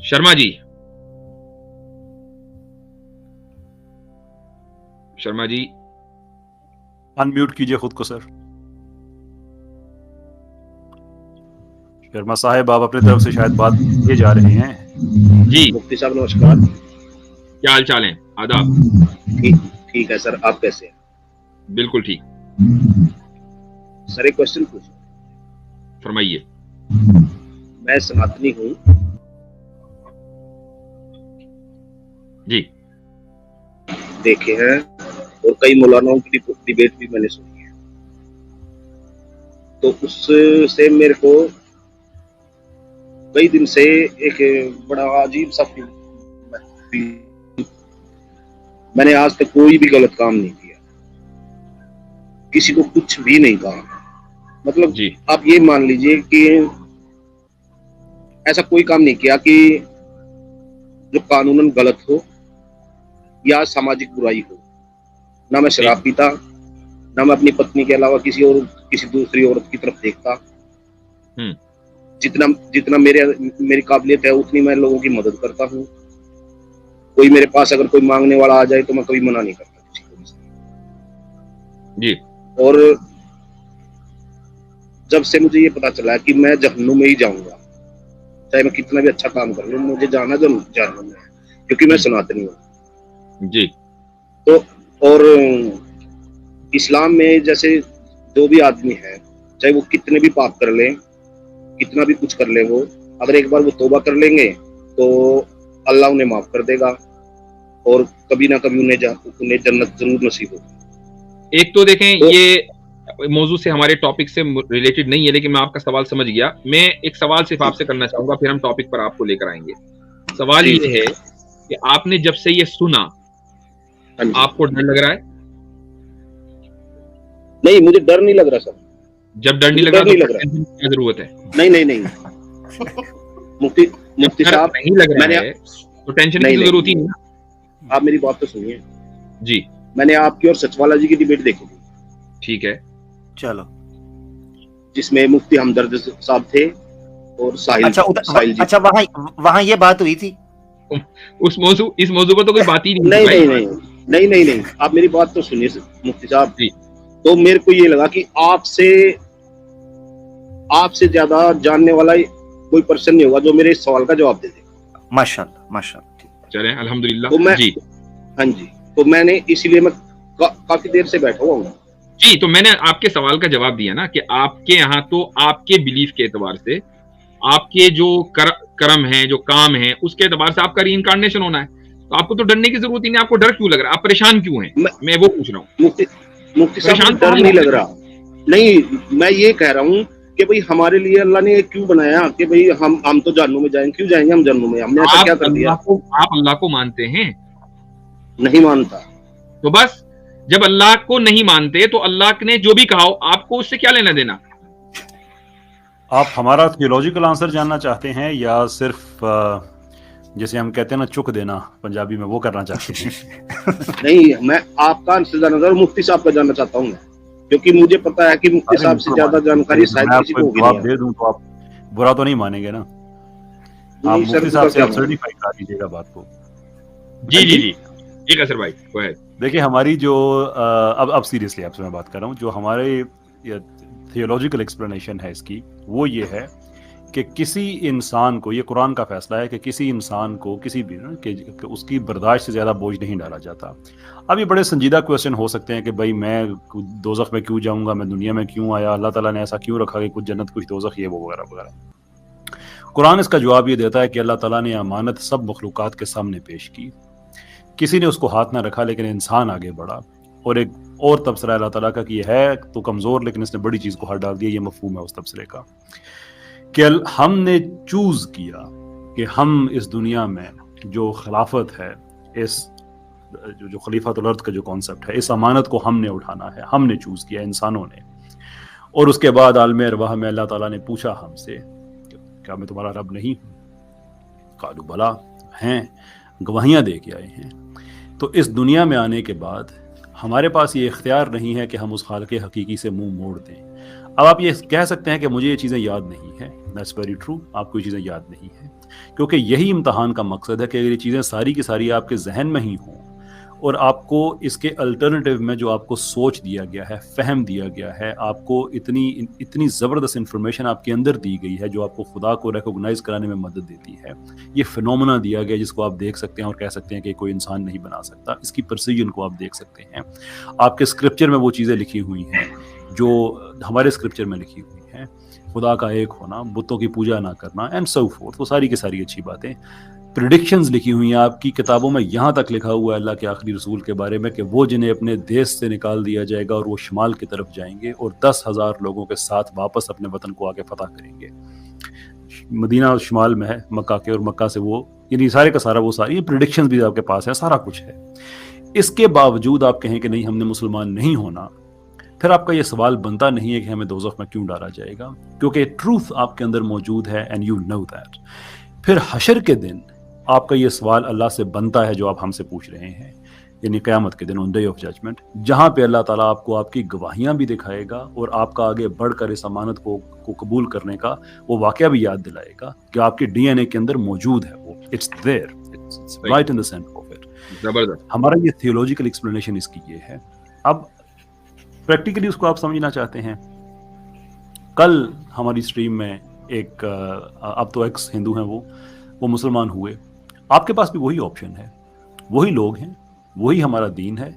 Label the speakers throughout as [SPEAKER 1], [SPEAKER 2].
[SPEAKER 1] Sharma ji, Sharma ji
[SPEAKER 2] unmute कीजिए खुद को सर। शर्मा साहब, आप अपनी तरफ से शायद बात किए जा रहे हैं।
[SPEAKER 1] जी,
[SPEAKER 3] मुफ्ती साहब नमस्कार।
[SPEAKER 1] क्या हाल चाल है? आदाब।
[SPEAKER 3] ठीक ठीक है सर, आप कैसे हैं?
[SPEAKER 1] बिल्कुल ठीक,
[SPEAKER 3] सर एक क्वेश्चन पूछो।
[SPEAKER 1] फरमाइए।
[SPEAKER 3] मैं सनातनी हूँ।
[SPEAKER 1] जी,
[SPEAKER 3] देखे हैं और कई मौलानाओं की डिबेट भी मैंने सुनी है, तो उससे मेरे को कई दिन से एक बड़ा अजीब सा फील। मैंने आज तक कोई भी गलत काम नहीं किया, किसी को कुछ भी नहीं कहा। मतलब
[SPEAKER 1] जी,
[SPEAKER 3] आप ये मान लीजिए कि ऐसा कोई काम नहीं किया कि जो कानूनन गलत हो या सामाजिक बुराई हो। ना मैं शराब पीता, ना मैं अपनी पत्नी के अलावा किसी दूसरी औरत की तरफ देखता। जितना जितना मेरी काबिलियत है उतनी मैं लोगों की मदद करता हूँ। कोई मेरे पास अगर कोई मांगने वाला आ जाए तो मैं कभी मना नहीं करता किसी को भी।
[SPEAKER 1] जी,
[SPEAKER 3] और जब से मुझे ये पता चला कि मैं जहन्नुम में ही जाऊंगा, चाहे मैं कितना भी अच्छा काम कर लूं, मुझे जाना जहन्नुम में है, क्योंकि मैं सनातनी हूँ।
[SPEAKER 1] जी,
[SPEAKER 3] तो और इस्लाम में जैसे जो भी आदमी है, चाहे वो कितने भी पाप कर ले, कितना भी कुछ कर ले, वो अगर एक बार वो तौबा कर लेंगे तो अल्लाह उन्हें माफ कर देगा और कभी ना कभी उन्हें जन्नत जरूर नसीब होगी।
[SPEAKER 1] एक तो देखें, ये मौजू से हमारे टॉपिक से रिलेटेड नहीं है, लेकिन मैं आपका सवाल समझ गया। मैं एक सवाल सिर्फ आपसे करना चाहूंगा, फिर हम टॉपिक पर आपको लेकर आएंगे। सवाल ये है कि आपने जब से ये सुना, आपको डर लग रहा है?
[SPEAKER 3] नहीं, मुझे डर नहीं लग रहा सर।
[SPEAKER 1] जब डर नहीं लग रहा तो टेंशन की क्या जरूरत है?
[SPEAKER 3] नहीं मुफ्ती साहब,
[SPEAKER 1] नहीं लग रहा है तो टेंशन की जरूरत ही नहीं।
[SPEAKER 3] आप मेरी बात तो सुनिए
[SPEAKER 1] जी।
[SPEAKER 3] मैंने आपकी और सचवाला जी की डिबेट देखी थी।
[SPEAKER 1] ठीक है,
[SPEAKER 4] चलो।
[SPEAKER 3] जिसमें मुफ्ती हमदर्द साहब थे और साहिल जी।
[SPEAKER 4] अच्छा, वहाँ ये बात हुई थी।
[SPEAKER 1] इस मौजू पर तो कोई बात ही
[SPEAKER 3] नहीं, आप मेरी बात तो सुनिए मुफ्ती साहब। तो मेरे को ये लगा कि आपसे ज्यादा जानने वाला कोई पर्सन नहीं होगा जो मेरे इस सवाल का जवाब दे देगा।
[SPEAKER 4] माशाल्लाह।
[SPEAKER 1] चलें, अल्हम्दुलिल्लाह।
[SPEAKER 3] तो मैं
[SPEAKER 1] जी,
[SPEAKER 3] हाँ जी, तो मैंने इसीलिए मैं काफी देर से बैठा हुआ हूँ।
[SPEAKER 1] जी, तो मैंने आपके सवाल का जवाब दिया ना कि आपके यहाँ तो आपके बिलीफ के एतबार से, आपके जो कर्म है, जो काम है, उसके एतबार से आपका रीइंकार्नेशन होना है। तो आपको तो डरने की जरूरत ही नहीं। आपको डर क्यों लग रहा है? आप परेशान क्यों हैं? मैं वो पूछ रहा हूँ।
[SPEAKER 3] मुफ्ती साहब, डर नहीं लग रहा। नहीं, मैं ये कह रहा हूँ कि भाई हमारे लिए अल्लाह ने क्यों बनाया कि भाई हम तो जहन्नुम में जाएंगे। क्यों जाएंगे हम जहन्नुम में? हमने ऐसा क्या कर दिया?
[SPEAKER 1] आप अल्लाह को मानते हैं?
[SPEAKER 3] नहीं मानता।
[SPEAKER 1] तो बस, जब अल्लाह को नहीं मानते तो अल्लाह ने जो भी कहा हो, आपको उससे क्या लेना देना?
[SPEAKER 2] आप हमारा थियोलॉजिकल आंसर जानना चाहते हैं या सिर्फ जैसे हम कहते हैं ना, चुक देना पंजाबी में, वो करना चाहते हैं?
[SPEAKER 3] नहीं, मैं आपका आंसर जानना चाहता हूँ, मुफ्ती साहब का जानना चाहता हूँ, क्योंकि मुझे पता है कि मुफ्ती साहब से ज्यादा जानकारी शायद किसी को होगी नहीं।
[SPEAKER 2] दे दूं तो आप बुरा तो नहीं मानेंगे ना? आप मुफ्ती साहब से आप सर्टिफाई करा दीजिएगा बात को।
[SPEAKER 1] जी कसर भाई, गो अहेड।
[SPEAKER 2] देखिए, हमारी जो अब सीरियसली आपसे मैं बात कर रहा हूँ, जो हमारे थियोलॉजिकल एक्सप्लेनेशन है इसकी, वो ये है कि किसी इंसान को, ये कुरान का फैसला है कि किसी इंसान को किसी भी कि उसकी बर्दाश्त से ज़्यादा बोझ नहीं डाला जाता। अब ये बड़े संजीदा क्वेश्चन हो सकते हैं कि भाई मैं दोज़ख में क्यों जाऊंगा, मैं दुनिया में क्यों आया, अल्लाह ताला ने ऐसा क्यों रखा कि कुछ जन्नत कुछ दोज़ख, ये वो वगैरह वगैरह। कुरान इसका जवाब ये देता है कि अल्लाह ताला ने अमानत सब मखलूक़ात के सामने पेश की, किसी ने उसको हाथ ना रखा, लेकिन इंसान आगे बढ़ा। और एक और तबसरा अल्लाह ताला का कि है तो कमज़ोर लेकिन इसने बड़ी चीज़ को हाथ डाल दिया, ये मफहूम है उस तबसरे का कि हमने चूज किया कि हम इस दुनिया में जो खिलाफत है, इस जो खलीफातुल अर्द का जो कॉन्सेप्ट है, इस अमानत को हमने उठाना है, हमने चूज किया, इंसानों ने। और उसके बाद आलमे अरवाह में अल्लाह ताला ने पूछा हमसे, क्या मैं तुम्हारा रब नहीं हूँ? कालू बला, हैं, गवाहियाँ दे के आए हैं। तो इस दुनिया में आने के बाद हमारे पास ये इख्तियार नहीं है कि हम उस खालिक़ हकीकी से मुंह मोड़ दें। अब आप ये कह सकते हैं कि मुझे ये चीज़ें याद नहीं है, दैट्स वेरी ट्रू, आपको ये चीज़ें याद नहीं है, क्योंकि यही इम्तहान का मकसद है कि अगर ये चीज़ें सारी की सारी आपके जहन में ही हों और आपको इसके अल्टरनेटिव में जो आपको सोच दिया गया है, फहम दिया गया है, आपको इतनी ज़बरदस्त इंफॉर्मेशन आपके अंदर दी गई है जो आपको खुदा को रिकॉग्नाइज कराने में मदद देती है, ये फिनोमेना दिया गया जिसको आप देख सकते हैं और कह सकते हैं कि कोई इंसान नहीं बना सकता, इसकी प्रिसीजन को आप देख सकते हैं। आपके स्क्रिप्चर में वो चीज़ें लिखी हुई हैं जो हमारे स्क्रिप्चर में लिखी हुई हैं, खुदा का एक होना, बुतों की पूजा ना करना एंड सो फोर्थ, वो सारी की सारी अच्छी बातें। प्रेडिक्शंस लिखी हुई हैं आपकी किताबों में, यहाँ तक लिखा हुआ है अल्लाह के आखिरी रसूल के बारे में कि वो जिन्हें अपने देश से निकाल दिया जाएगा और वो शुमाल की तरफ जाएंगे और 10,000 लोगों के साथ वापस अपने वतन को आगे फतह करेंगे। मदीना शुमाल में है मक्का के, और मक्का से वो, यानी सारे का सारा वो सारी प्रेडिक्शंस भी आपके पास है, सारा कुछ है। इसके बावजूद आप कहें कि नहीं हमने मुसलमान नहीं होना, फिर आपका ये सवाल बनता नहीं है कि हमें दोज़ख में क्यों डाला जाएगा, क्योंकि ट्रूथ आपके अंदर मौजूद है एंड यू नो दैट। फिर हशर के दिन आपका ये सवाल अल्लाह से बनता है जो आप हमसे पूछ रहे हैं, यानी क़यामत के दिन, ऑन डे ऑफ जजमेंट, जहाँ पे अल्लाह ताला आपको आपकी गवाहियाँ भी दिखाएगा और आपका आगे बढ़कर इस अमानत को कबूल करने का वो वाक़या भी याद दिलाएगा कि आपके DNA के अंदर मौजूद है वो, it's there, it's right in the centre of it.
[SPEAKER 1] जबरदस्त।
[SPEAKER 2] हमारा ये थियोलॉजिकल एक्सप्लेनेशन इसकी ये है। अब प्रैक्टिकली उसको आप समझना चाहते हैं, कल हमारी स्ट्रीम में एक अब तो एक्स हिंदू हैं वो मुसलमान हुए, आपके पास भी वही ऑप्शन है, वही लोग हैं, वही हमारा दीन है,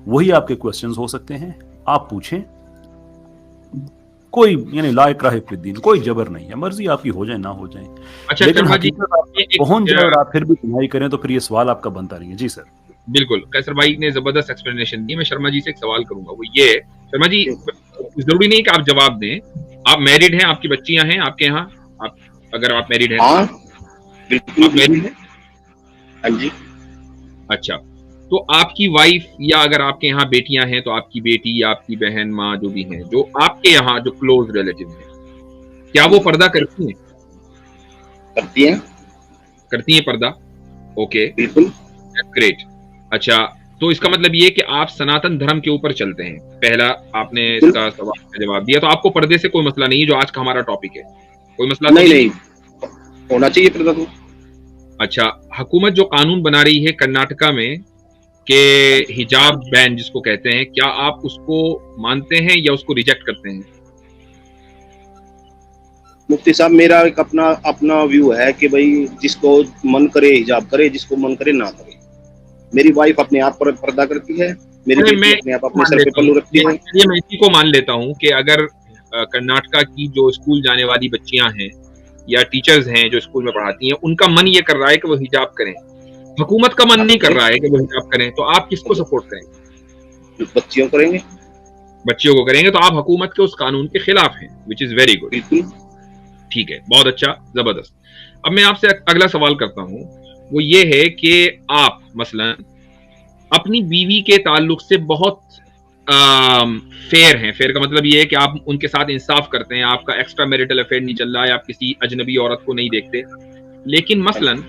[SPEAKER 2] वही आपके क्वेश्चंस हो सकते हैं, आप पूछें, कोई यानी ला इकराह फिद्दीन, कोई जबर नहीं है, मर्जी आपकी हो जाए ना हो जाए।
[SPEAKER 1] अच्छा,
[SPEAKER 2] लेकिन
[SPEAKER 1] शर्मा जी,
[SPEAKER 2] हकीकत आप पहुंच जाए और आप फिर भी सुनाई करें तो फिर ये सवाल आपका बनता नहीं है। जी सर।
[SPEAKER 1] बिल्कुल, कैसर भाई ने जबरदस्त एक्सप्लेनेशन दी। मैं शर्मा जी से एक सवाल करूंगा, वो ये है, शर्मा जी जरूरी नहीं कि आप जवाब दें, आप मैरिड हैं, आपकी बच्चियां हैं आपके यहाँ, आप अगर आप मैरिड हैं?
[SPEAKER 3] हाँ बिल्कुल
[SPEAKER 1] मैरिड हैं।
[SPEAKER 3] हाँ जी।
[SPEAKER 1] अच्छा, तो आपकी वाइफ या अगर आपके यहाँ बेटियां हैं तो आपकी बेटी या आपकी बहन, माँ, जो भी हैं, जो आपके यहाँ जो क्लोज रिलेटिव हैं, क्या वो पर्दा करती हैं? करती हैं पर्दा? ओके,
[SPEAKER 3] बिल्कुल,
[SPEAKER 1] ग्रेट। अच्छा, तो इसका मतलब ये कि आप सनातन धर्म के ऊपर चलते हैं। पहला आपने इसका सवाल का जवाब दिया, तो आपको पर्दे से कोई मसला नहीं है, जो आज का हमारा टॉपिक है, कोई मसला
[SPEAKER 3] नहीं होना चाहिए पर्दा तो।
[SPEAKER 1] अच्छा, हुकूमत जो कानून बना रही है कर्नाटका में कि हिजाब बैन जिसको कहते हैं, क्या आप उसको मानते हैं या उसको रिजेक्ट करते हैं?
[SPEAKER 3] मुफ्ती साहब, मेरा एक अपना व्यू है कि भाई जिसको मन करे हिजाब करे, जिसको मन करे ना करे। मेरी वाइफ अपने आप पर पर्दा करती है, मेरी बेटी अपने आप अपने सर पे पल्लू रखती है।
[SPEAKER 1] ये मैं इसी को मान लेता हूँ कि अगर कर्नाटका की जो स्कूल जाने वाली बच्चियां हैं या टीचर्स हैं जो स्कूल में पढ़ाती हैं, उनका मन ये कर रहा है कि वो हिजाब करें, हुकूमत का मन नहीं कर रहा है कि वो हिजाब करें, तो आप किसको सपोर्ट करेंगे?
[SPEAKER 3] बच्चियों करेंगे,
[SPEAKER 1] बच्चियों को करेंगे, तो आप हुकूमत के उस कानून के खिलाफ हैं, विच इज वेरी गुड। ठीक है, बहुत अच्छा, जबरदस्त। अब मैं आपसे अगला सवाल करता हूं, वो ये है कि आप मसलन अपनी बीवी के ताल्लुक से बहुत फेयर हैं। फेयर का मतलब ये है कि आप उनके साथ इंसाफ करते हैं, आपका एक्स्ट्रा मैरिटल अफेयर नहीं चल रहा है, आप किसी अजनबी औरत को नहीं देखते, लेकिन मसलन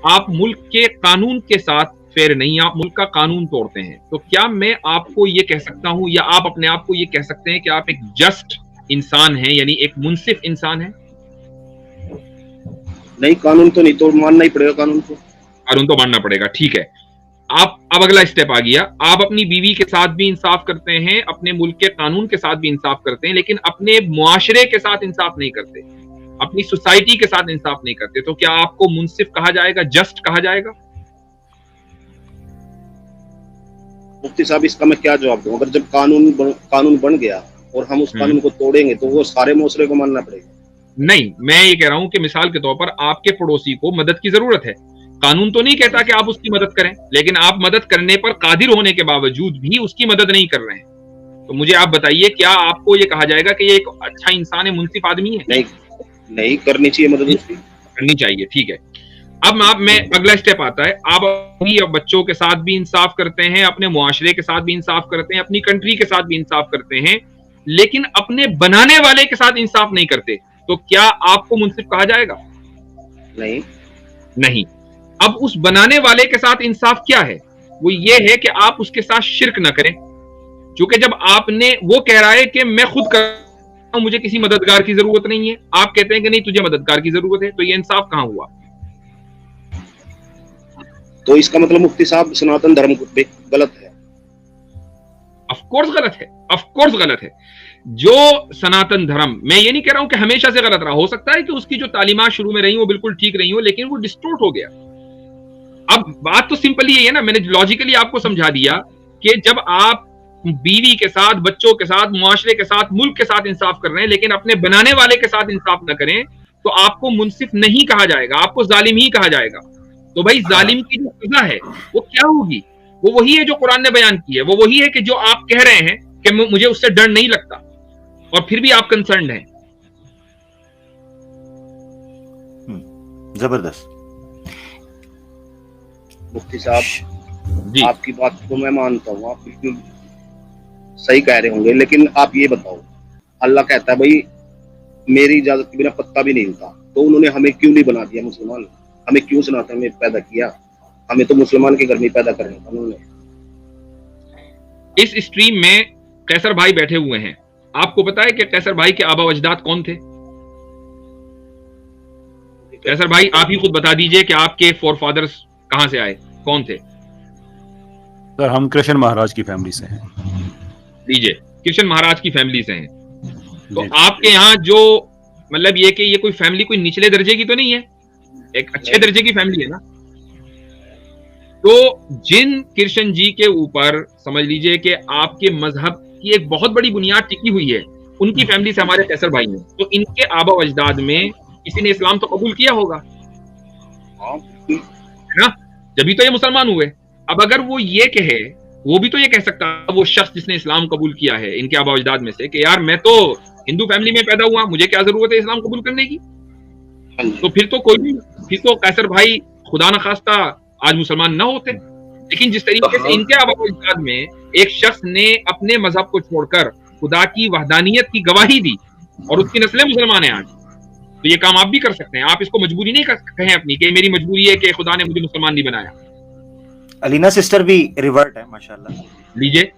[SPEAKER 1] आप मुल्क के कानून के साथ फेयर नहीं, आप मुल्क का कानून तोड़ते हैं, तो क्या मैं आपको ये कह सकता हूं या आप अपने आप को ये कह सकते हैं कि आप एक जस्ट इंसान हैं, यानी एक मुनसिफ इंसान हैं?
[SPEAKER 3] नहीं, कानून तो नहीं, तो मानना ही पड़ेगा, कानून तो
[SPEAKER 1] मानना पड़ेगा। ठीक है, आप अब अगला स्टेप आ गया, आप अपनी बीवी के साथ भी इंसाफ करते हैं, अपने मुल्क के कानून के साथ भी इंसाफ करते हैं, लेकिन अपने मुआशरे के साथ इंसाफ नहीं करते, अपनी सोसाइटी के साथ इंसाफ नहीं करते, तो क्या आपको मुनसिफ कहा जाएगा, जस्ट कहा जाएगा?
[SPEAKER 3] मुफ्ती साहब, इसका मैं क्या जवाब दूं? अगर जब कानून बन गया और हम उस कानून को तोड़ेंगे तो वो सारे मुआशरे को मानना पड़ेगा।
[SPEAKER 1] नहीं, मैं ये कह रहा हूं कि मिसाल के तौर पर आपके पड़ोसी को मदद की जरूरत है, कानून तो नहीं कहता कि आप उसकी मदद करें, लेकिन आप मदद करने पर कादिर होने के बावजूद भी उसकी मदद नहीं कर रहे हैं, तो मुझे आप बताइए, क्या आपको ये कहा जाएगा कि ये एक अच्छा इंसान है, मुनसिफ आदमी है?
[SPEAKER 3] नहीं करनी चाहिए मदद, उसकी
[SPEAKER 1] करनी चाहिए। ठीक है, अब मैं अगला स्टेप आता है, आप अपनी बच्चों के साथ भी इंसाफ करते हैं, अपने मुआशरे के साथ भी इंसाफ करते हैं, अपनी कंट्री के साथ भी इंसाफ करते हैं, लेकिन अपने बनाने वाले के साथ इंसाफ नहीं करते, तो क्या आपको मुनसिफ कहा जाएगा? नहीं। अब उस बनाने वाले के साथ इंसाफ क्या है? वो ये है कि आप उसके साथ शिर्क ना करें, क्योंकि जब आपने, वो कह रहा है कि मैं खुद कर हूं मुझे किसी मददगार की जरूरत नहीं है, आप कहते हैं कि नहीं तुझे मददगार की जरूरत है, तो ये इंसाफ कहां हुआ?
[SPEAKER 3] तो इसका मतलब मुफ्ती साहब सनातन धर्म गलत है।
[SPEAKER 1] ऑफ कोर्स गलत है, ऑफ कोर्स गलत है। जो सनातन धर्म, मैं ये नहीं कह रहा हूं कि हमेशा से गलत रहा, हो सकता है कि उसकी जो तालीमात शुरू में रही वो बिल्कुल ठीक रही हो, लेकिन वो डिस्टोर्ट हो गया। अब बात तो सिंपली ये है ना, मैंने लॉजिकली आपको समझा दिया कि जब आप बीवी के साथ, बच्चों के साथ, मुआशरे के साथ, मुल्क के साथ इंसाफ कर रहे हैं, लेकिन अपने बनाने वाले के साथ इंसाफ न करें, तो आपको मुनसिफ नहीं कहा जाएगा, आपको जालिम ही कहा जाएगा। तो भाई जालिम की जो सजा है वो क्या होगी? वो वही है जो कुरान ने बयान की है, वो वही है कि जो आप कह रहे हैं कि मुझे उससे डर नहीं लगता, और फिर भी आप कंसर्न हैं।
[SPEAKER 4] जबरदस्त।
[SPEAKER 3] मुफ्ती साहब
[SPEAKER 1] जी,
[SPEAKER 3] आपकी बात को मैं मानता हूँ, आप बिल्कुल सही कह रहे होंगे, लेकिन आप ये बताओ, अल्लाह कहता है भाई मेरी इजाजत के बिना पत्ता भी नहीं हिलता, तो उन्होंने हमें क्यों नहीं बना दिया मुसलमान? हमें क्यों सनातन में पैदा किया? हमें तो मुसलमान के घर में पैदा करना था उन्होंने।
[SPEAKER 1] इस स्ट्रीम में कैसर भाई बैठे हुए हैं, आपको पता है कि कैसर भाई के आबा अजदाद कौन थे? कैसर भाई आप ही खुद बता दीजिए कि आपके फोर फादर्स कहां से आए, कौन थे?
[SPEAKER 2] सर हम कृष्ण महाराज की फैमिली से हैं।
[SPEAKER 1] लीजिए, कृष्ण महाराज की फैमिली से हैं। तो
[SPEAKER 2] जी।
[SPEAKER 1] आपके यहाँ जो मतलब ये कि ये कोई फैमिली कोई निचले दर्जे की तो नहीं है, एक अच्छे दर्जे की फैमिली है ना। तो जिन कृष्ण जी के ऊपर समझ लीजिए कि आपके मजहब की एक बहुत बड़ी बुनियाद टिकी हुई है, उनकी फैमिली से हमारे कैसर भाई हैं, तो इनके आबा अजदाद में किसी ने इस्लाम तो कबूल किया होगा, है ना? जभी तो ये मुसलमान हुए। अब अगर वो ये कहे, वो भी तो ये कह सकता है, वो शख्स जिसने इस्लाम कबूल किया है इनके आबा अजदाद में से, कि यार मैं तो हिंदू फैमिली में पैदा हुआ, मुझे क्या जरूरत है इस्लाम कबूल करने की? तो फिर तो कोई भी, फिर तो कैसर भाई खुदा न खास्ता आज मुसलमान ना होते। लेकिन जिस तरीके से इनके आबा अजदाद में एक शख्स ने अपने मजहब को छोड़कर खुदा की वहदानियत की गवाही दी और उसकी नस्लें मुसलमान हैं आज, तो ये काम आप भी कर सकते हैं। आप इसको मजबूरी नहीं कहें अपनी कि मेरी मजबूरी है कि खुदा ने मुझे मुसलमान नहीं बनाया।
[SPEAKER 4] अलीना सिस्टर भी रिवर्ट है माशाल्लाह।
[SPEAKER 1] लीजिए,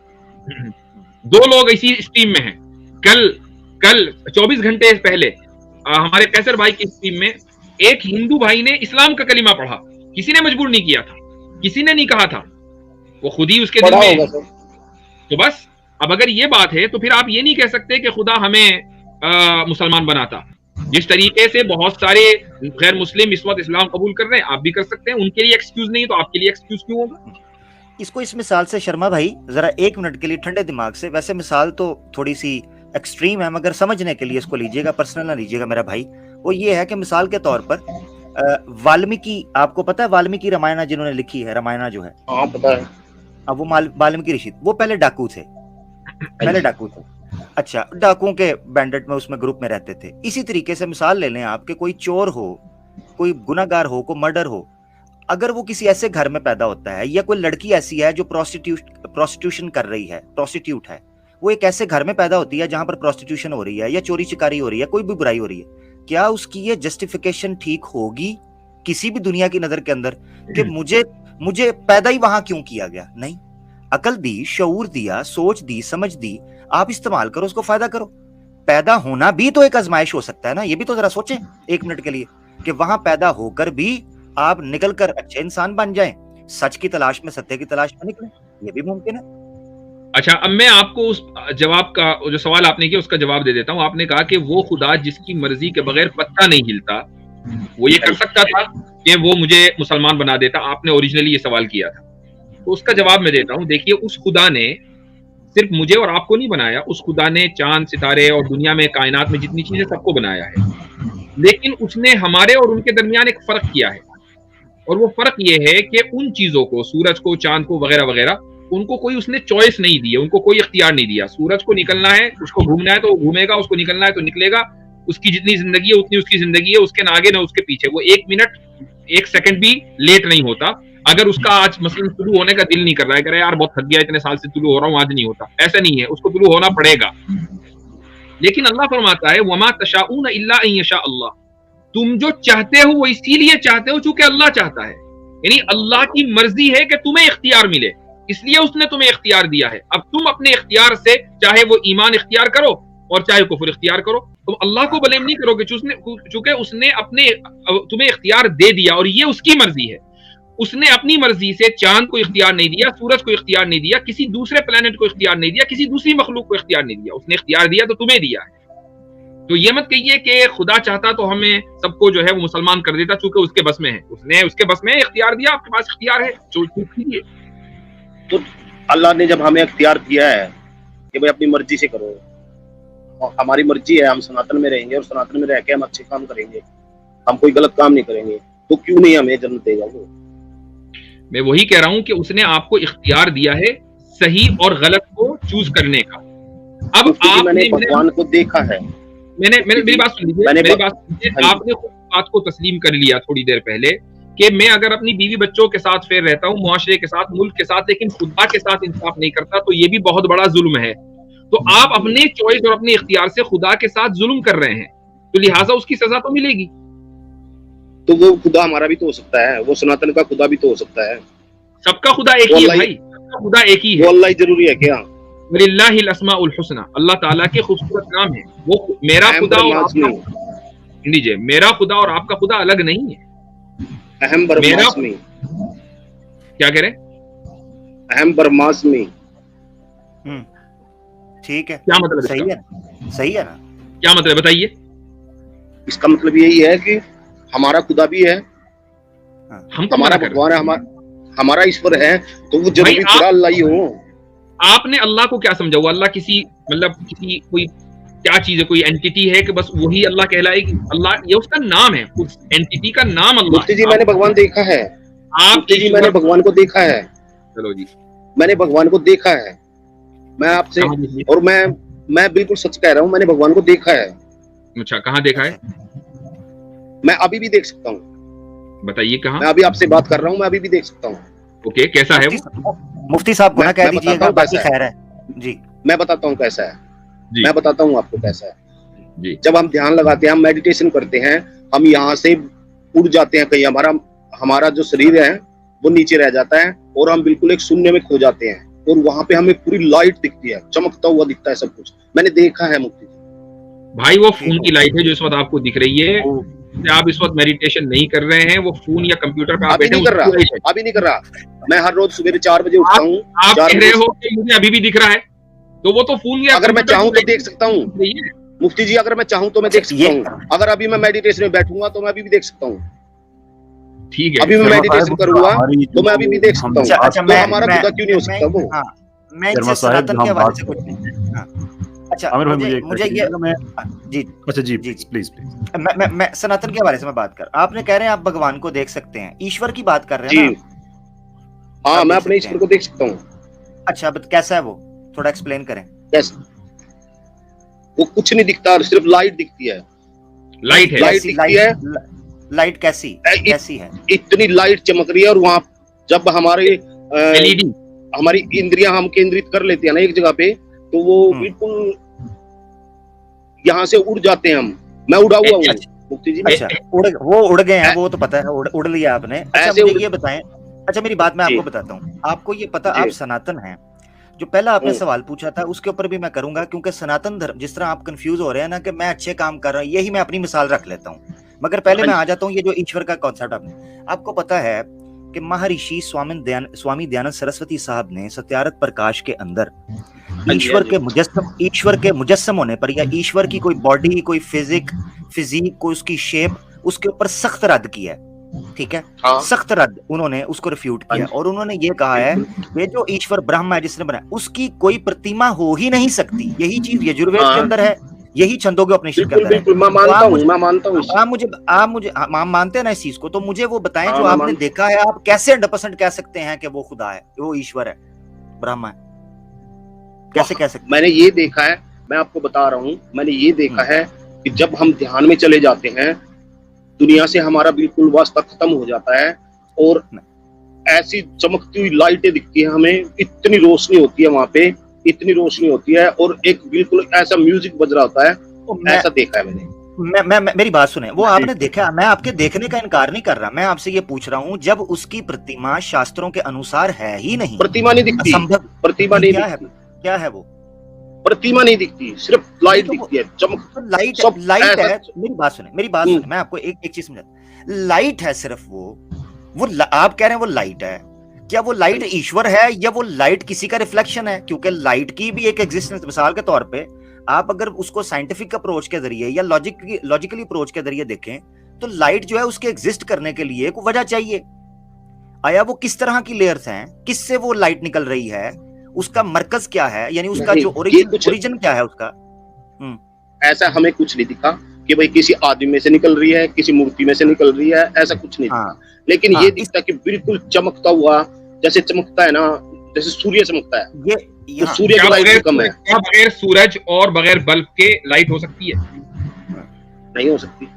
[SPEAKER 1] दो लोग इसी स्ट्रीम में हैं। कल 24 घंटे पहले हमारे कैसर भाई की स्ट्रीम में एक हिंदू भाई ने इस्लाम का कलीमा पढ़ा, किसी ने मजबूर नहीं किया था, किसी ने नहीं कहा था, वो खुद ही उसके दिल में। तो बस अब अगर ये बात है तो फिर आप ये नहीं कह सकते कि खुदा हमें मुसलमान बनाता। जिस तरीके से बहुत सारे गैर मुस्लिम इस वक्त इस्लाम कबूल कर रहे हैं, आप भी कर सकते हैं। उनके लिए एक्सक्यूज नहीं, तो आपके लिए एक्सक्यूज क्यों होगा?
[SPEAKER 4] इसको इस मिसाल से शर्मा भाई जरा 1 मिनट के लिए ठंडे दिमाग से, वैसे मिसाल तो थोड़ी सी एक्सट्रीम है मगर समझने के लिए इसको लीजिएगा, पर्सनल ना लीजिएगा मेरा भाई। वो ये है कि मिसाल के तौर पर वाल्मीकि, आपको पता है वाल्मीकि रामायण जिन्होंने लिखी है, रामायण जो है,
[SPEAKER 3] हाँ पता है।
[SPEAKER 4] अब वो वाल्मीकि ऋषि, वो पहले डाकू थे, पहले डाकू थे। अच्छा, डाकुओं के बैंडेट में उसमें ग्रुप में रहते थे। इसी तरीके से मिसाल ले लें आप कि कोई चोर हो, कोई गुनाहगार हो, कोई मर्डर हो, अगर वो किसी ऐसे घर में पैदा होता है, या कोई लड़की ऐसी है जो प्रोस्टिट्यूशन कर रही है, प्रोस्टिट्यूट है, वो एक ऐसे घर में पैदा होती है जहां पर प्रोस्टिट्यूशन हो रही है या चोरी चिकारी हो रही है, कोई भी बुराई हो रही है, क्या उसकी ये जस्टिफिकेशन ठीक होगी किसी भी दुनिया की नजर के अंदर कि मुझे पैदा ही वहां क्यों किया गया? नहीं, अकल दी, शऊर दिया, सोच दी, समझ दी, आप इस्तेमाल करो, उसको फायदा करो। पैदा होना भी तो एक आजमाइश हो सकता है ना, ये भी तो जरा सोचें 1 मिनट के लिए कि वहां पैदा होकर भी आप निकलकर अच्छे इंसान बन जाएं, सच की तलाश में, सत्य की तलाश में निकलें, ये भी मुमकिन है।
[SPEAKER 1] अच्छा, अब मैं आपको उस जवाब का, जो सवाल आपने किया उसका जवाब दे देता हूं। आपने कहा कि वो खुदा जिसकी मर्जी के बगैर पत्ता नहीं हिलता, वो ये कर सकता था कि वो मुझे मुसलमान बना देता। आपने ओरिजिनली ये सवाल किया था, तो उसका जवाब मैं देता हूं। देखिए, उस खुदा ने सिर्फ मुझे और आपको नहीं बनाया, उस खुदा ने चांद, सितारे और दुनिया में, कायनात में जितनी चीजें, सबको बनाया है। लेकिन उसने हमारे और उनके दरमियान एक फर्क किया है, और वो फर्क ये है कि उन चीजों को, सूरज को, चांद को, वगैरह वगैरह, उनको कोई उसने चॉइस नहीं दी है, उनको कोई इख्तियार नहीं दिया। सूरज को निकलना है, उसको घूमना है तो वो घूमेगा, उसको निकलना है तो निकलेगा, उसकी जितनी जिंदगी है उतनी उसकी जिंदगी है, उसके ना आगे ना उसके पीछे। वो 1 मिनट 1 सेकंड भी लेट नहीं होता। अगर उसका आज मसलन तुलू होने का दिल नहीं कर रहा है, कह रहा है यार बहुत थक गया, इतने साल से तुलू हो रहा हूं, आज नहीं होता, ऐसा नहीं है, उसको तुलू होना पड़ेगा। लेकिन अल्लाह फरमाता है वमा तशाऊन इल्ला अन यशा अल्लाह, तुम जो चाहते हो वो इसीलिए चाहते हो चूंकि अल्लाह चाहता है। यानी अल्लाह की मर्जी है कि तुम्हें इख्तियार मिले, इसलिए उसने तुम्हें इख्तियार दिया है। अब तुम अपने इख्तियार से चाहे वो ईमान इख्तियार करो, और चाहे कुफ्र इख्तियार करो। तुम अल्लाह को ब्लेम नहीं करोगे चूंकि उसने अपने तुम्हें इख्तियार दे दिया और ये उसकी मर्जी है। उसने अपनी मर्जी से चांद को इख्तियार नहीं दिया, सूरज को इख्तियार नहीं दिया, किसी दूसरे प्लेनेट को इख्तियार नहीं दिया, किसी दूसरी मखलूक को इख्तियार नहीं दिया। उसने इख्तियार दिया तो तुम्हें दिया है। तो ये मत कहिए कि खुदा चाहता तो हमें सबको जो है वो मुसलमान कर देता, चूंकि उसके बस में है। उसने उसके बस में इख्तियार दिया, आपके पास इख्तियार है,
[SPEAKER 3] तो अल्लाह ने जब हमें इख्तियार दिया है कि भाई अपनी मर्जी से करो, हमारी मर्जी है, हम सनातन में रहेंगे और सनातन में रह के हम अच्छे काम करेंगे, हम कोई गलत काम नहीं करेंगे, तो क्यों नहीं हमें जन्नत देगा वो?
[SPEAKER 1] मैं वही कह रहा हूं कि उसने आपको इख्तियार दिया है सही और गलत को चूज करने का। अब
[SPEAKER 3] मैंने भगवान को देखा है,
[SPEAKER 1] मेरी बात सुन लीजिए, आपने खुद बात को तस्लीम कर लिया थोड़ी देर पहले कि मैं अगर अपनी बीवी बच्चों के साथ फेर रहता हूँ, मुआशरे के साथ, मुल्क के साथ, लेकिन खुदा के साथ इंसाफ नहीं करता, तो ये भी बहुत बड़ा जुल्म है। तो आप अपने चॉइस और अपने इख्तियार से खुदा के साथ जुल्म कर रहे हैं, तो लिहाजा उसकी सजा तो मिलेगी।
[SPEAKER 3] तो वो खुदा हमारा भी तो हो सकता है, वो सनातन का खुदा भी तो हो सकता है।
[SPEAKER 1] सबका खुदा एक ही है भाई, सबका खुदा एक ही है।
[SPEAKER 3] वो अल्लाह ही जरूरी है क्या?
[SPEAKER 1] वलिल्लाहिल अस्माउल हुस्ना, अल्लाह ताला के खूबसूरत नाम है। वो मेरा खुदा और आपका, लीजिए, मेरा खुदा और आपका खुदा अलग नहीं है।
[SPEAKER 3] अहम बरमास्मी,
[SPEAKER 1] क्या कह रहे?
[SPEAKER 3] अहम बरमास्मी,
[SPEAKER 4] ठीक है,
[SPEAKER 1] क्या मतलब?
[SPEAKER 4] सही है, सही है ना?
[SPEAKER 1] क्या मतलब बताइए?
[SPEAKER 3] इसका मतलब यही है कि हमारा खुदा भी है,
[SPEAKER 1] हमारा
[SPEAKER 3] भगवान है, हमारा ईश्वर है, तो वो जरूरी खुदा अल्लाह ही हो।
[SPEAKER 1] आपने अल्लाह को क्या समझा? वो अल्लाह किसी किसी कोई क्या चीज है, कोई एंटिटी है कि बस वही अल्लाह कहलाएगी? अल्लाह ये उसका नाम है, उस एंटिटी का नाम अल्लाह।
[SPEAKER 3] मुफ्ती जी मैंने भगवान देखा है, मुफ्ती जी मैंने भगवान को देखा है।
[SPEAKER 1] चलो जी, मैंने
[SPEAKER 3] भगवान को देखा है, मैं आपसे, और मैं बिल्कुल सच कह रहा हूँ, मैंने भगवान को देखा है।
[SPEAKER 1] अच्छा, कहाँ देखा है?
[SPEAKER 3] मैं अभी भी देख सकता हूँ।
[SPEAKER 1] बताइए कहाँ?
[SPEAKER 3] मैं अभी आपसे बात कर रहा हूँ, मैं अभी भी देख सकता हूँ।
[SPEAKER 1] ओके, कैसा है वो?
[SPEAKER 4] मुफ्ती साहब गुनाह कह दीजिएगा, बाकी खैर है जी।
[SPEAKER 3] मैं बताता हूँ कैसा है, मैं बताता हूँ आपको कैसा है
[SPEAKER 1] जी।
[SPEAKER 3] जब हम ध्यान लगाते हैं, हम मेडिटेशन करते हैं, हम यहाँ से उड़ जाते हैं कहीं, हमारा जो शरीर है वो नीचे रह जाता है और हम बिल्कुल एक शून्य में खो जाते हैं, और वहां पे हमें पूरी लाइट दिखती है, चमकता हुआ दिखता है सब कुछ। मैंने देखा है मुफ्ती
[SPEAKER 1] भाई, वो फोन की लाइट है जो इस वक्त आपको दिख रही है। आप इस वक्त मेडिटेशन नहीं कर रहे हैं, वो फोन या कंप्यूटर पे आप बैठे हैं।
[SPEAKER 3] अभी नहीं कर रहा, मैं हर रोज सुबह 4 बजे उठता हूँ।
[SPEAKER 1] आप कह रहे हो कि मुझे अभी भी दिख रहा है, तो वो तो फोन या
[SPEAKER 3] अगर मैं चाहूँ तो देख सकता हूँ मुफ्ती जी, अगर मैं चाहूँ तो मैं देख सकता हूँ। अगर अभी मैं मेडिटेशन में बैठूंगा तो मैं अभी भी देख सकता हूँ।
[SPEAKER 1] ठीक है,
[SPEAKER 3] अभी मैं मेडिटेशन करूंगा तो मैं अभी भी देख सकता हूँ। तो हमारा खुदा क्यों नहीं हो सकता वो?
[SPEAKER 4] मैं इससे सनातन के हवाले से कुछ नहीं। अच्छा, मुझे ये जी, अच्छा जी, प्लीज मैं सनातन के हवाले से मैं बात कर। आपने कह रहे हैं आप भगवान को देख सकते हैं, ईश्वर की बात कर रहे हैं ना?
[SPEAKER 3] हाँ, मैं अपने ईश्वर को देख सकता हूँ।
[SPEAKER 4] अच्छा, कैसा है वो, थोड़ा एक्सप्लेन करें।
[SPEAKER 3] कैसा? वो कुछ नहीं दिखता, सिर्फ लाइट दिखती है।
[SPEAKER 1] लाइट
[SPEAKER 3] दिखती है।
[SPEAKER 4] लाइट कैसी है? इतनी
[SPEAKER 3] लाइट चमक रही है, और वहाँ जब हमारी इंद्रियां हम केंद्रित कर लेते हैं ना एक जगह पे, तो वो बिल्कुल यहाँ से उड़ जाते हैं हम। मैं उड़ा हुआ हूँ मुफ्ती जी।
[SPEAKER 4] अच्छा, वो उड़ गए हैं, वो तो पता है, उड़ लिया आपने। अच्छा, मुझे ये बताएं, अच्छा मेरी बात मैं आपको बताता हूँ। आपको ये पता, आप सनातन हैं, जो पहला आपने सवाल पूछा था उसके ऊपर भी मैं करूंगा, क्योंकि सनातन धर्म, जिस तरह आप कंफ्यूज हो रहे हैं ना कि मैं अच्छे काम कर रहा हूँ, यही मैं अपनी मिसाल रख लेता हूँ, मगर पहले मैं आ जाता हूँ ये जो ईश्वर का कॉन्सेप्ट। आपको पता है कि महर्षि स्वामी दयानंद सरस्वती साहब ने सत्यार्थ प्रकाश के अंदर ईश्वर के मुजस्सम होने पर, या ईश्वर की कोई बॉडी, कोई फिजिक, कोई उसकी शेप, उसके ऊपर सख्त रद्द किया है। ठीक है, सख्त रद्द उन्होंने उसको रिफ्यूट किया, और उन्होंने ये कहा है कि जो ईश्वर ब्रह्म है जिसने बनाया, उसकी कोई प्रतिमा हो ही नहीं सकती। यही चीज यजुर्वेद के अंदर है, यही छंदोग्योपनिषद के अंदर है।
[SPEAKER 3] मैं मानता हूं।
[SPEAKER 4] आप मुझे मानते हैं ना इस चीज को, तो मुझे वो बताएं जो आपने देखा है। आप कैसे 100% कह सकते हैं कि वो खुदा है, वो ईश्वर है, ब्रह्म है? कैसे कह सकते?
[SPEAKER 3] मैंने ये देखा है, मैं आपको बता रहा हूँ, मैंने ये देखा है कि जब हम ध्यान में चले जाते हैं, दुनिया से हमारा बिल्कुल वास्ता खत्म हो जाता है, और ऐसी चमकती हुई लाइटें दिखती है हमें, इतनी रोशनी होती है वहां पे, इतनी रोशनी होती है, और एक बिल्कुल ऐसा म्यूजिक बज रहा होता है। ऐसा देखा है मैंने।
[SPEAKER 4] मेरी बात सुने, वो आपने देखा, मैं आपके देखने का इनकार नहीं कर रहा, मैं आपसे ये पूछ रहा हूँ, जब उसकी प्रतिमा शास्त्रों के अनुसार है ही नहीं,
[SPEAKER 3] प्रतिमा नहीं दिखती, प्रतिमा नहीं दिखती।
[SPEAKER 4] क्या है वो?
[SPEAKER 3] प्रतिमा नहीं दिखती, सिर्फ लाइट दिखती है, चमक।
[SPEAKER 4] तो लाइट
[SPEAKER 3] सब
[SPEAKER 4] लाइट
[SPEAKER 3] ऐसा-
[SPEAKER 4] है। मेरी बात सुने, मैं आपको एक चीज समझा। लाइट है सिर्फ वो आप कह रहे हैं वो लाइट है, क्या वो लाइट ईश्वर है या वो लाइट किसी का रिफ्लेक्शन है? क्योंकि लाइट की भी एक एग्जिस्टेंस, मिसाल के तौर पे आप अगर उसको साइंटिफिक अप्रोच के जरिए या लॉजिकली अप्रोच के जरिए देखें तो लाइट जो है उसके एग्जिस्ट करने के लिए कोई वजह चाहिए। आया वो किस तरह की लेयर्स हैं, किससे वो लाइट निकल रही है, उसका मरकज क्या है, यानी उसका
[SPEAKER 3] नहीं,
[SPEAKER 4] जो
[SPEAKER 3] ये कुछ-
[SPEAKER 4] ओरिजिन क्या है उसका?
[SPEAKER 3] ऐसा हमें कुछ नहीं दिखा कि भाई किसी आदमी में से निकल रही है, किसी मूर्ति में से निकल रही है, ऐसा कुछ नहीं
[SPEAKER 4] हाँ,
[SPEAKER 3] दिखा। लेकिन
[SPEAKER 4] हाँ,
[SPEAKER 3] ये दिखता कि बिल्कुल चमकता हुआ, जैसे चमकता है ना, जैसे सूर्य चमकता है,
[SPEAKER 4] ये
[SPEAKER 3] तो
[SPEAKER 4] यहाँ
[SPEAKER 3] सूर्य
[SPEAKER 1] क्या
[SPEAKER 3] की लाइट
[SPEAKER 1] बगैर
[SPEAKER 3] भी कम है,
[SPEAKER 1] क्या बगैर सूरज और बगैर बल्ब के लाइट हो सकती है?
[SPEAKER 3] नहीं हो सकती।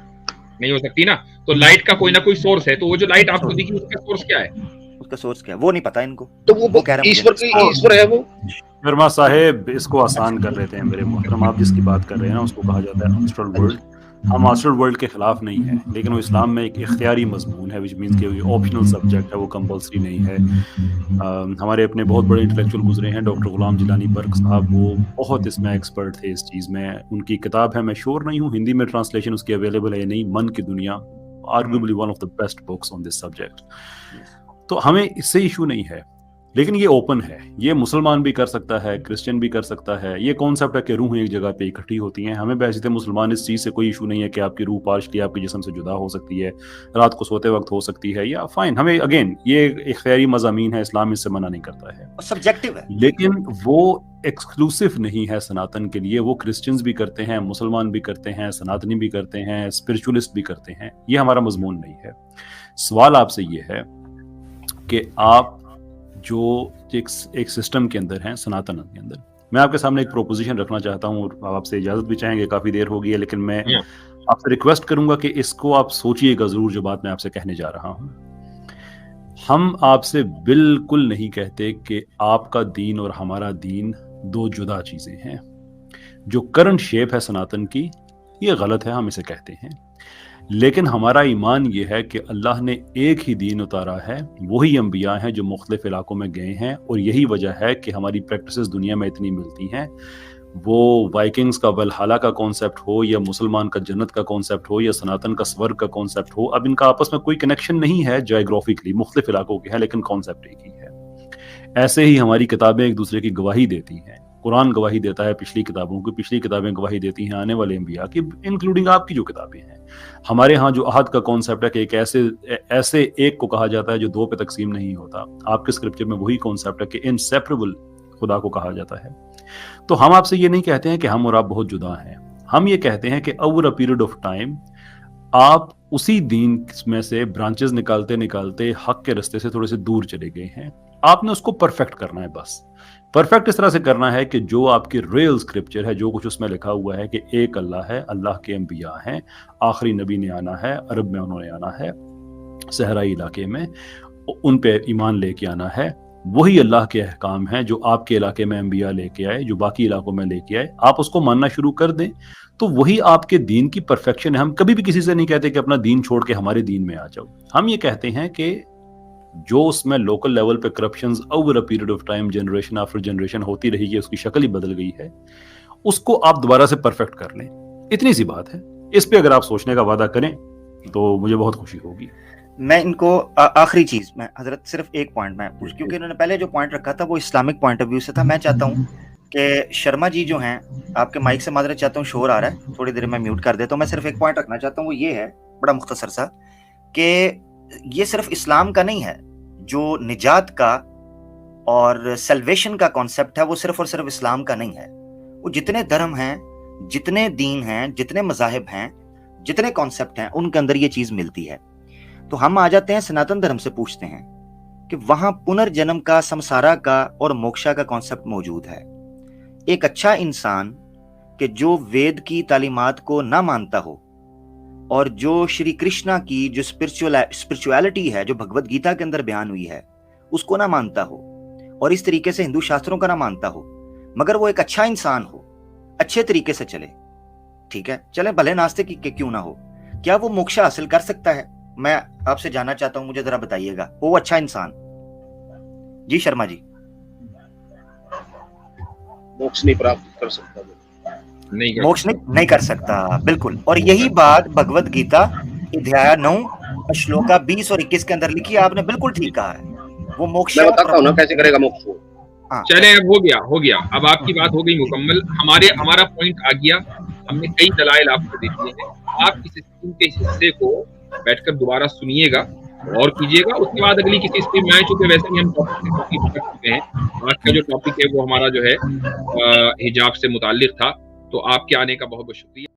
[SPEAKER 1] नहीं हो सकती ना। तो लाइट का कोई ना कोई सोर्स है, तो वो जो लाइट आपको दिखी उसका सोर्स क्या है?
[SPEAKER 4] उसका सोर्स क्या है वो नहीं पता इनको।
[SPEAKER 3] तो वो
[SPEAKER 4] कह रहे हैं
[SPEAKER 3] ईश्वर की ईश्वर है वो।
[SPEAKER 2] शर्मा साहेब इसको आसान कर लेते हैं मेरे मोहतरम, आप जिसकी बात कर रहे हैं ना उसको कहा जाता है एस्ट्रल वर्ल्ड। हम एस्ट्रल वर्ल्ड के खिलाफ नहीं है, लेकिन वो इस्लाम में एक इख्तियारी मजमून है, विच मीन्स कि ऑप्शनल सब्जेक्ट है, वो कंपल्सरी नहीं है। हमारे अपने बहुत बड़े इंटेलेक्चुअल गुजरे हैं, डॉक्टर गुलाम जिलानी बर्क साहब, वो बहुत इसमें एक्सपर्ट थे इस चीज़ में। उनकी किताब है, मैं श्योर नहीं हूँ हिंदी में ट्रांसलेशन उसकी अवेलेबल है या नहीं, मन की दुनिया, arguably one of the best books on this subject. तो हमें इससे इशू नहीं है, लेकिन ये ओपन है, ये मुसलमान भी कर सकता है, क्रिश्चियन भी कर सकता है। ये कॉन्सेप्ट है कि रूह एक जगह पे इकट्ठी होती हैं। हमें वैसे मुसलमान इस चीज़ से कोई इशू नहीं है कि आपकी रूह पार्शली आपके जिस्म से जुदा हो सकती है, रात को सोते वक्त हो सकती है, या फाइन। हमें अगेन ये इख्तियारी मज़ामीन है, इस्लाम इससे मना नहीं करता है,
[SPEAKER 4] सब्जेक्टिव है,
[SPEAKER 2] लेकिन वो एक्सक्लूसिव नहीं है सनातन के लिए। वो क्रिश्चियंस भी करते हैं, मुसलमान भी करते हैं, सनातनी भी करते हैं, स्पिरिचुअलिस्ट भी करते हैं। ये हमारा मजमून नहीं है। सवाल आपसे ये है कि आप जो एक सिस्टम के अंदर हैं, सनातन के अंदर, मैं आपके सामने एक प्रोपोजिशन रखना चाहता हूँ, और आपसे इजाजत भी चाहेंगे, काफी देर हो गई है, लेकिन मैं आपसे रिक्वेस्ट करूंगा कि इसको आप सोचिएगा जरूर जो बात मैं आपसे कहने जा रहा हूँ। हम आपसे बिल्कुल नहीं कहते कि आपका दीन और हमारा दीन दो जुदा चीजें हैं। जो करंट शेप है सनातन की, ये गलत है, हम इसे कहते हैं। लेकिन हमारा ईमान ये है कि अल्लाह ने एक ही दीन उतारा है, वही अंबिया हैं जो मुख्तलिफ इलाकों में गए हैं, और यही वजह है कि हमारी प्रैक्टिसेस दुनिया में इतनी मिलती हैं। वो वाइकिंग्स का वलहला का कॉन्सेप्ट हो, या मुसलमान का जन्नत का कॉन्सेप्ट हो, या सनातन का स्वर्ग का कॉन्सेप्ट हो, अब इनका आपस में कोई कनेक्शन नहीं है जियोग्राफिकली, मुख्तलिफ इलाकों के हैं, लेकिन कॉन्सेप्ट एक ही है। ऐसे ही हमारी किताबें एक दूसरे की गवाही देती हैं। कुरान गवाही देता है पिछली किताबों की, पिछली किताबें गवाही देती हैं आने वाले अंबिया की, इंक्लूडिंग आपकी जो किताबें हैं। हमारे यहाँ जो अहद का कॉन्सेप्ट है कि एक ऐसे एक को कहा जाता है जो दो पे तकसीम नहीं होता, आपके स्क्रिप्चर में वही कॉन्सेप्ट है कि इनसेपरेबल खुदा को कहा जाता है। तो हम आपसे ये नहीं कहते हैं कि हम और आप बहुत जुदा हैं, हम ये कहते हैं कि over a period of time आप उसी दीन में से ब्रांचेस निकालते निकालते हक के रास्ते से थोड़े से दूर चले गए हैं। आपने उसको परफेक्ट करना है। बस परफेक्ट इस तरह से करना है कि जो आपकी रियल स्क्रिप्चर है, जो कुछ उसमें लिखा हुआ है कि एक अल्लाह है, अल्लाह के अंबिया हैं, आखिरी नबी ने आना है, अरब में उन्होंने आना है, सहराई इलाके में उन पे ईमान लेके आना है, वही अल्लाह के अहकाम हैं जो आपके इलाके में अंबिया लेके आए, जो बाकी इलाकों में लेके आए। आप उसको मानना शुरू कर दें तो वही आपके दीन की परफेक्शन है। हम कभी भी किसी से नहीं कहते कि अपना दीन छोड़ के हमारे दीन में आ जाओ। हम ये कहते हैं कि जो उसमें लोकल लेवल पे corruptions over a period of time, generation after generation होती रही है, उसकी शक्ल ही बदल गई है, उसको आप दोबारा से परफेक्ट कर लें। इतनी सी बात है। इस पे अगर आप सोचने का वादा करें तो मुझे बहुत खुशी होगी।
[SPEAKER 4] मैं इनको आखिरी चीज मैं हजरत सिर्फ एक पॉइंट मैं पूछ, क्योंकि इन्होंने पहले जो पॉइंट रखा था वो इस्लामिक पॉइंट ऑफ व्यू से था। मैं चाहता हूँ कि शर्मा जी जो हैं, आपके माइक से माजरत चाहता हूँ, शोर आ रहा है, थोड़ी देर में म्यूट कर देता हूँ। मैं सिर्फ एक पॉइंट रखना चाहता हूँ, वो ये है बड़ा मुख्तसर सा, कि ये सिर्फ इस्लाम का नहीं है। जो निजात का और सेल्वेशन का कॉन्सेप्ट है वो सिर्फ और सिर्फ इस्लाम का नहीं है। वो जितने धर्म हैं, जितने दीन हैं, जितने मजाहिब हैं, जितने कॉन्सेप्ट हैं, उनके अंदर ये चीज मिलती है। तो हम आ जाते हैं सनातन धर्म से, पूछते हैं कि वहां पुनर्जन्म का, संसारा का और मोक्षा का कॉन्सेप्ट मौजूद है। एक अच्छा इंसान कि जो वेद की तालीमात को ना मानता हो और जो श्री कृष्णा की जो स्पिरिचुअलिटी है, जो भगवत गीता के अंदर बयान हुई है, उसको ना मानता हो, और इस तरीके से हिंदू शास्त्रों का ना मानता हो, मगर वो एक अच्छा इंसान हो, अच्छे तरीके से चले, ठीक है, चले भले नास्ते की क्यों ना हो, क्या वो मोक्ष हासिल कर सकता है? मैं आपसे जानना चाहता हूं, मुझे जरा बताइएगा, वो अच्छा इंसान। जी शर्मा जी।
[SPEAKER 3] मोक्ष नहीं प्राप्त कर सकता वो।
[SPEAKER 1] नहीं कर
[SPEAKER 4] मोक्ष नहीं कर सकता, बिल्कुल। और यही बात भगवत गीता अध्याय 9 श्लोका 20 और 21 के अंदर लिखी है, आपने बिल्कुल ठीक कहा है। वो मोक्ष
[SPEAKER 3] मैं बताता हूँ ना कैसे करेगा मोक्ष वो।
[SPEAKER 4] हाँ,
[SPEAKER 1] चले, अब हो गया, अब आपकी बात हो गई मुकम्मल। हमारा पॉइंट आ गया, हमने कई दलाइल आपको दे दिए हैं। आप इस स्कीम के हिस्से को बैठकर दोबारा सुनिएगा और कीजिएगा, उसके बाद अगली किसी स्कीम में आए। चूंकि वैसे भी हम टॉपिक कर चुके हैं, आज का जो टॉपिक है वो हमारा जो है हिजाब से मुताल्लिक था। तो आपके आने का बहुत बहुत शुक्रिया।